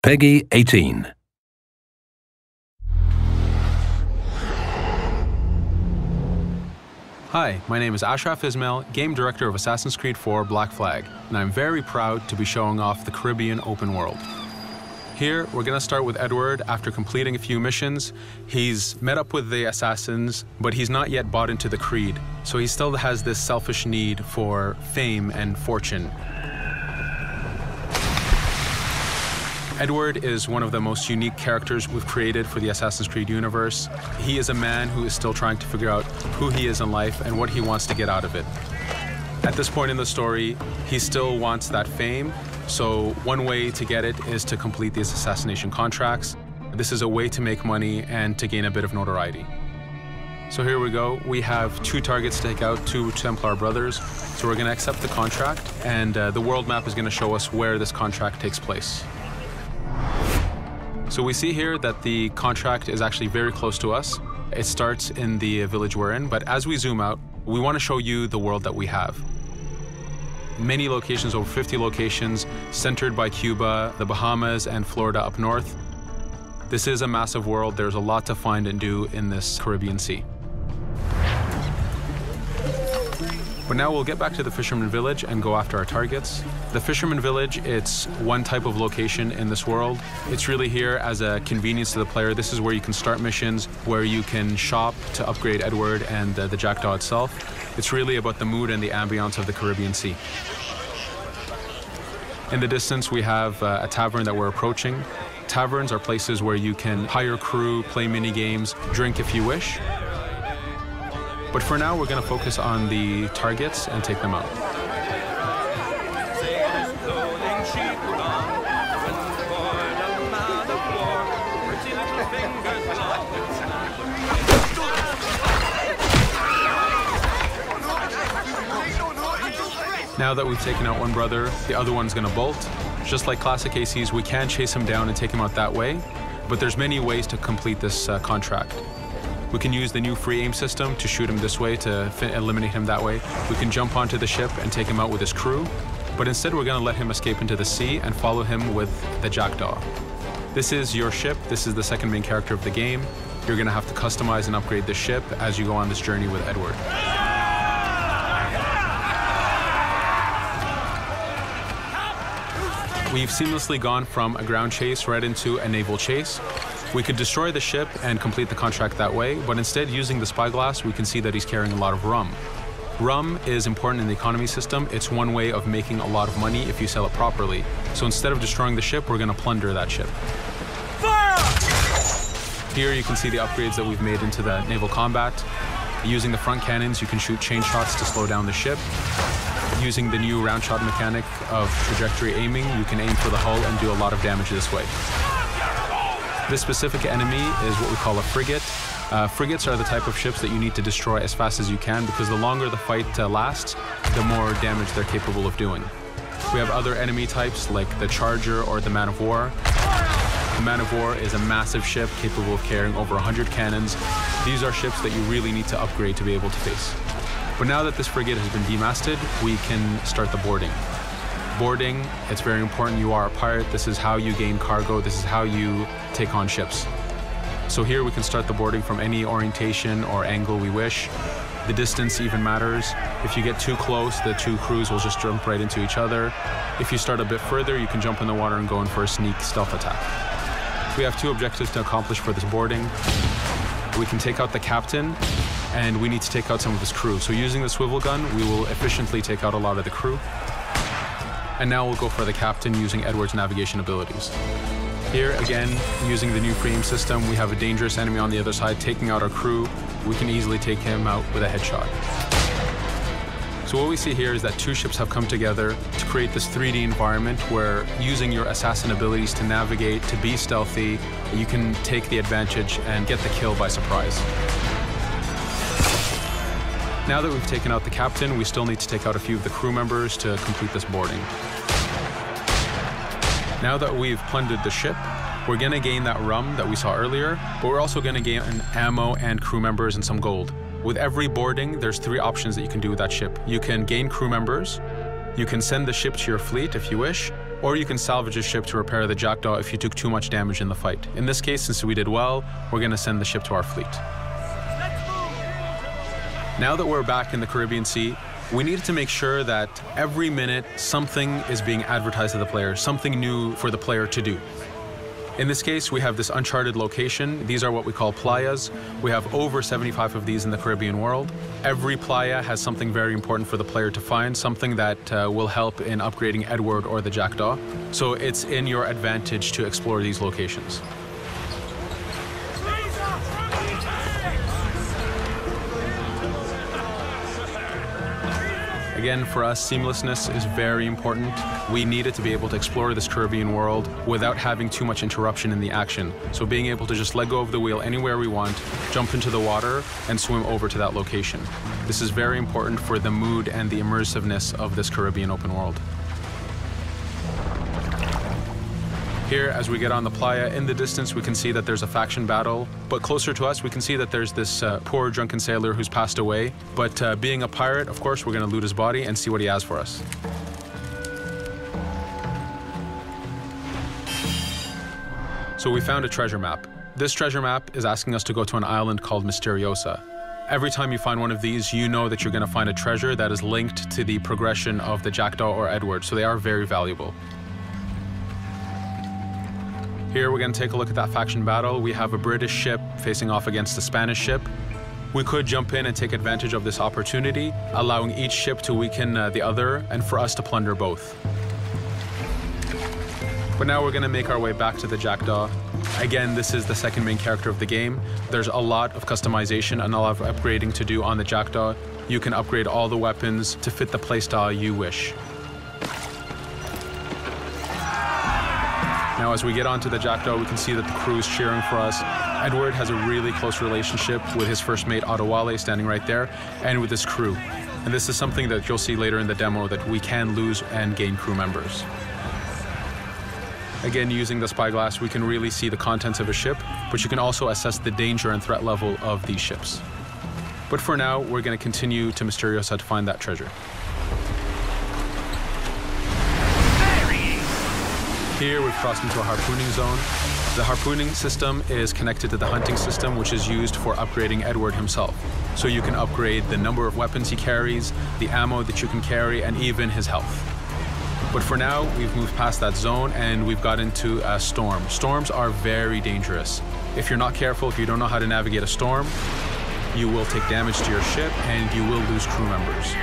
Peggy 18. Hi, my name is Ashraf Ismail, Game Director of Assassin's Creed 4 Black Flag, and I'm very proud to be showing off the Caribbean open world. Here, we're going to start with Edward. After completing a few missions, he's met up with the assassins, but he's not yet bought into the creed, so he still has this selfish need for fame and fortune. Edward is one of the most unique characters we've created for the Assassin's Creed universe. He is a man who is still trying to figure out who he is in life and what he wants to get out of it. At this point in the story, he still wants that fame, so one way to get it is to complete these assassination contracts. This is a way to make money and to gain a bit of notoriety. So here we go. We have 2 targets to take out, 2 Templar brothers. So we're going to accept the contract, and the world map is going to show us where this contract takes place. So we see here that the contract is actually very close to us. It starts in the village we're in, but as we zoom out, we want to show you the world that we have. Many locations, over 50 locations, centered by Cuba, the Bahamas, and Florida up north. This is a massive world. There's a lot to find and do in this Caribbean Sea. But now we'll get back to the Fisherman Village and go after our targets. The Fisherman Village, it's one type of location in this world. It's really here as a convenience to the player. This is where you can start missions, where you can shop to upgrade Edward and the Jackdaw itself. It's really about the mood and the ambiance of the Caribbean Sea. In the distance, we have a tavern that we're approaching. Taverns are places where you can hire crew, play mini games, drink if you wish. But for now, we're going to focus on the targets and take them out. Now that we've taken out one brother, the other one's going to bolt. Just like classic ACs, we can chase him down and take him out that way, but there's many ways to complete this contract. We can use the new free aim system to shoot him this way, to eliminate him that way. We can jump onto the ship and take him out with his crew, but instead we're going to let him escape into the sea and follow him with the Jackdaw. This is your ship. This is the second main character of the game. You're going to have to customize and upgrade the ship as you go on this journey with Edward. We've seamlessly gone from a ground chase right into a naval chase. We could destroy the ship and complete the contract that way, but instead, using the spyglass, we can see that he's carrying a lot of rum. Rum is important in the economy system. It's one way of making a lot of money if you sell it properly. So instead of destroying the ship, we're going to plunder that ship. Fire! Here you can see the upgrades that we've made into the naval combat. Using the front cannons, you can shoot chain shots to slow down the ship. Using the new round shot mechanic of trajectory aiming, you can aim for the hull and do a lot of damage this way. This specific enemy is what we call a frigate. Frigates are the type of ships that you need to destroy as fast as you can, because the longer the fight lasts, the more damage they're capable of doing. We have other enemy types like the Charger or the Man of War. The Man of War is a massive ship capable of carrying over 100 cannons. These are ships that you really need to upgrade to be able to face. But now that this frigate has been demasted, we can start the boarding. Boarding, it's very important. You are a pirate. This is how you gain cargo. This is how you take on ships. So here we can start the boarding from any orientation or angle we wish. The distance even matters. If you get too close, the 2 crews will just jump right into each other. If you start a bit further, you can jump in the water and go in for a sneak stealth attack. We have 2 objectives to accomplish for this boarding. We can take out the captain, and we need to take out some of his crew. So using the swivel gun, we will efficiently take out a lot of the crew. And now we'll go for the captain using Edward's navigation abilities. Here again, using the new free aim system, we have a dangerous enemy on the other side taking out our crew. We can easily take him out with a headshot. So what we see here is that 2 ships have come together to create this 3D environment where, using your assassin abilities to navigate, to be stealthy, you can take the advantage and get the kill by surprise. Now that we've taken out the captain, we still need to take out a few of the crew members to complete this boarding. Now that we've plundered the ship, we're going to gain that rum that we saw earlier, but we're also going to gain ammo and crew members and some gold. With every boarding, there's 3 options that you can do with that ship. You can gain crew members, you can send the ship to your fleet if you wish, or you can salvage a ship to repair the jackdaw if you took too much damage in the fight. In this case, since we did well, we're going to send the ship to our fleet. Now that we're back in the Caribbean Sea, we needed to make sure that every minute something is being advertised to the player, something new for the player to do. In this case, we have this uncharted location. These are what we call playas. We have over 75 of these in the Caribbean world. Every playa has something very important for the player to find, something that will help in upgrading Edward or the jackdaw. So it's in your advantage to explore these locations. Again, for us, seamlessness is very important. We needed to be able to explore this Caribbean world without having too much interruption in the action. So being able to just let go of the wheel anywhere we want, jump into the water, and swim over to that location. This is very important for the mood and the immersiveness of this Caribbean open world. Here, as we get on the playa, in the distance we can see that there's a faction battle, but closer to us we can see that there's this poor drunken sailor who's passed away. But being a pirate, of course, we're going to loot his body and see what he has for us. So we found a treasure map. This treasure map is asking us to go to an island called Mysteriosa. Every time you find one of these, you know that you're going to find a treasure that is linked to the progression of the jackdaw or Edward, so they are very valuable. Here we're going to take a look at that faction battle. We have a British ship facing off against a Spanish ship. We could jump in and take advantage of this opportunity, allowing each ship to weaken the other and for us to plunder both. But now we're going to make our way back to the jackdaw. Again, this is the second main character of the game. There's a lot of customization and a lot of upgrading to do on the jackdaw. You can upgrade all the weapons to fit the playstyle you wish. Now, as we get onto the jackdaw, we can see that the crew is cheering for us. Edward has a really close relationship with his first mate, Adewale, standing right there, and with his crew. And this is something that you'll see later in the demo, that we can lose and gain crew members. Again, using the spyglass, we can really see the contents of a ship, but you can also assess the danger and threat level of these ships. But for now, we're going to continue to Mysteriosa to find that treasure. Here we've crossed into a harpooning zone. The harpooning system is connected to the hunting system, which is used for upgrading Edward himself. So you can upgrade the number of weapons he carries, the ammo that you can carry, and even his health. But for now, we've moved past that zone and we've got into a storm. Storms are very dangerous. If you're not careful, if you don't know how to navigate a storm, you will take damage to your ship and you will lose crew members.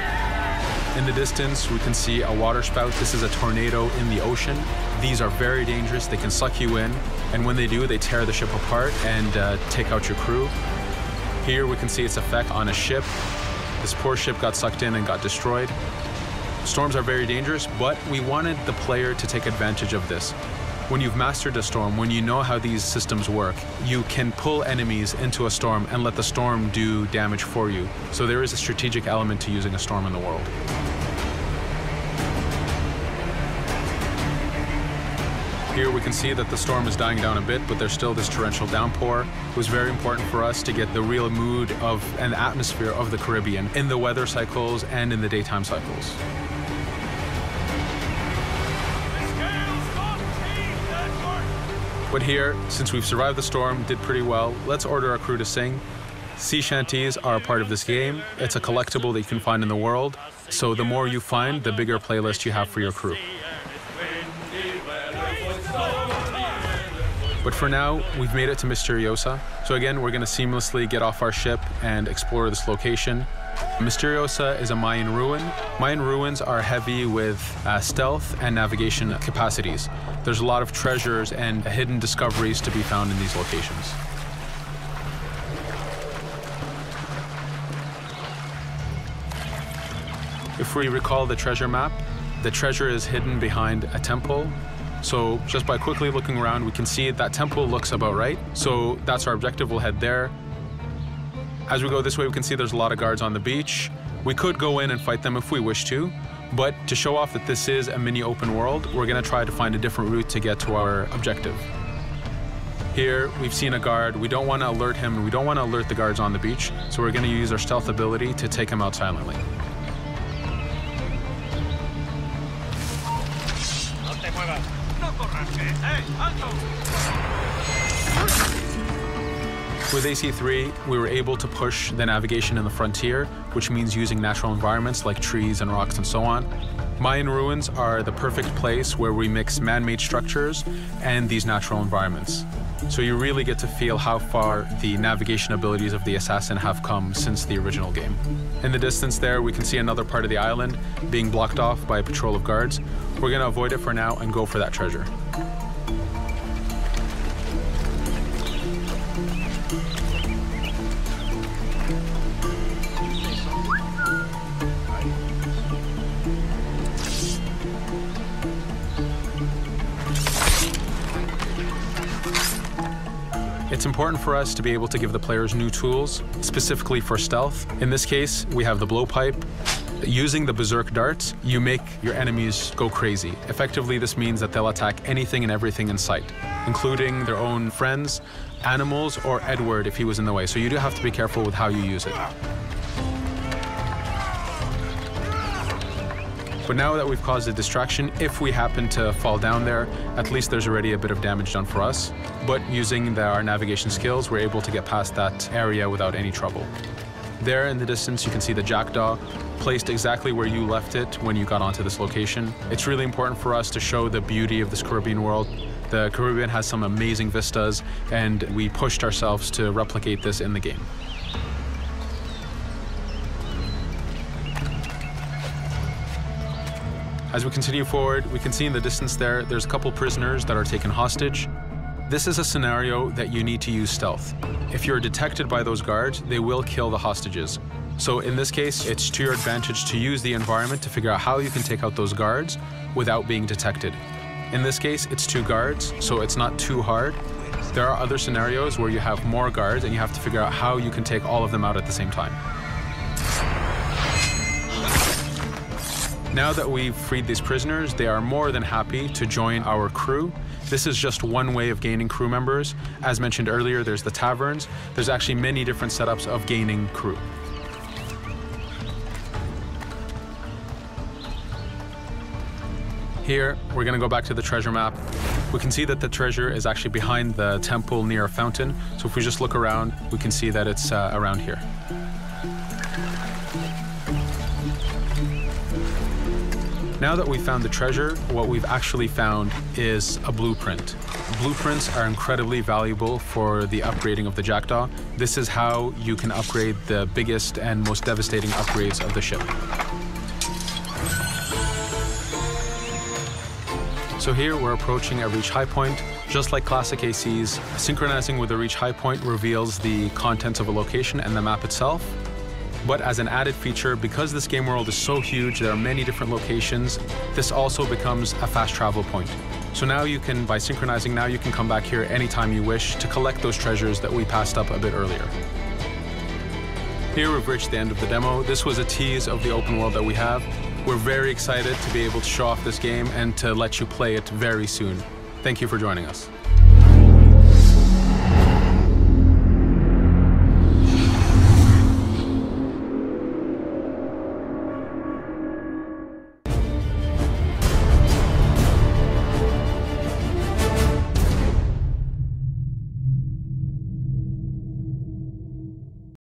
In the distance, we can see a water spout. This is a tornado in the ocean. These are very dangerous. They can suck you in, and when they do, they tear the ship apart and take out your crew. Here we can see its effect on a ship. This poor ship got sucked in and got destroyed. Storms are very dangerous, but we wanted the player to take advantage of this. When you've mastered a storm, when you know how these systems work, you can pull enemies into a storm and let the storm do damage for you. So there is a strategic element to using a storm in the world. Here we can see that the storm is dying down a bit, but there's still this torrential downpour. It was very important for us to get the real mood of and atmosphere of the Caribbean in the weather cycles and in the daytime cycles. But here, since we've survived the storm, did pretty well, let's order our crew to sing. Sea shanties are a part of this game. It's a collectible that you can find in the world. So the more you find, the bigger playlist you have for your crew. But for now, we've made it to Mysteriosa. So again, we're going to seamlessly get off our ship and explore this location. Mysteriosa is a Mayan ruin. Mayan ruins are heavy with stealth and navigation capacities. There's a lot of treasures and hidden discoveries to be found in these locations. If we recall the treasure map, the treasure is hidden behind a temple. So just by quickly looking around, we can see that temple looks about right. So that's our objective. We'll head there. As we go this way, we can see there's a lot of guards on the beach. We could go in and fight them if we wish to, but to show off that this is a mini open world, we're going to try to find a different route to get to our objective. Here, we've seen a guard. We don't want to alert him. We don't want to alert the guards on the beach, so we're going to use our stealth ability to take him out silently. With AC3, we were able to push the navigation in the frontier, which means using natural environments like trees and rocks and so on. Mayan ruins are the perfect place where we mix man-made structures and these natural environments. So you really get to feel how far the navigation abilities of the assassin have come since the original game. In the distance there, we can see another part of the island being blocked off by a patrol of guards. We're going to avoid it for now and go for that treasure. It's important for us to be able to give the players new tools, specifically for stealth. In this case, we have the blowpipe. Using the berserk darts, you make your enemies go crazy. Effectively, this means that they'll attack anything and everything in sight, including their own friends, animals, or Edward if he was in the way. So you do have to be careful with how you use it. But now that we've caused a distraction, if we happen to fall down there, at least there's already a bit of damage done for us. But using our navigation skills, we're able to get past that area without any trouble. There in the distance, you can see the jackdaw placed exactly where you left it when you got onto this location. It's really important for us to show the beauty of this Caribbean world. The Caribbean has some amazing vistas, and we pushed ourselves to replicate this in the game. As we continue forward, we can see in the distance there's a couple prisoners that are taken hostage. This is a scenario that you need to use stealth. If you're detected by those guards, they will kill the hostages. So in this case, it's to your advantage to use the environment to figure out how you can take out those guards without being detected. In this case, it's 2 guards, so it's not too hard. There are other scenarios where you have more guards and you have to figure out how you can take all of them out at the same time. Now that we've freed these prisoners, they are more than happy to join our crew. This is just one way of gaining crew members. As mentioned earlier, there's the taverns. There's actually many different setups of gaining crew. Here, we're going to go back to the treasure map. We can see that the treasure is actually behind the temple near a fountain. So if we just look around, we can see that it's around here. Now that we've found the treasure, what we've actually found is a blueprint. Blueprints are incredibly valuable for the upgrading of the jackdaw. This is how you can upgrade the biggest and most devastating upgrades of the ship. So here we're approaching a reach high point. Just like classic ACs, synchronizing with the reach high point reveals the contents of a location and the map itself. But as an added feature, because this game world is so huge, there are many different locations, this also becomes a fast travel point. So now you can, by synchronizing, now you can come back here anytime you wish to collect those treasures that we passed up a bit earlier. Here we've reached the end of the demo. This was a tease of the open world that we have. We're very excited to be able to show off this game and to let you play it very soon. Thank you for joining us.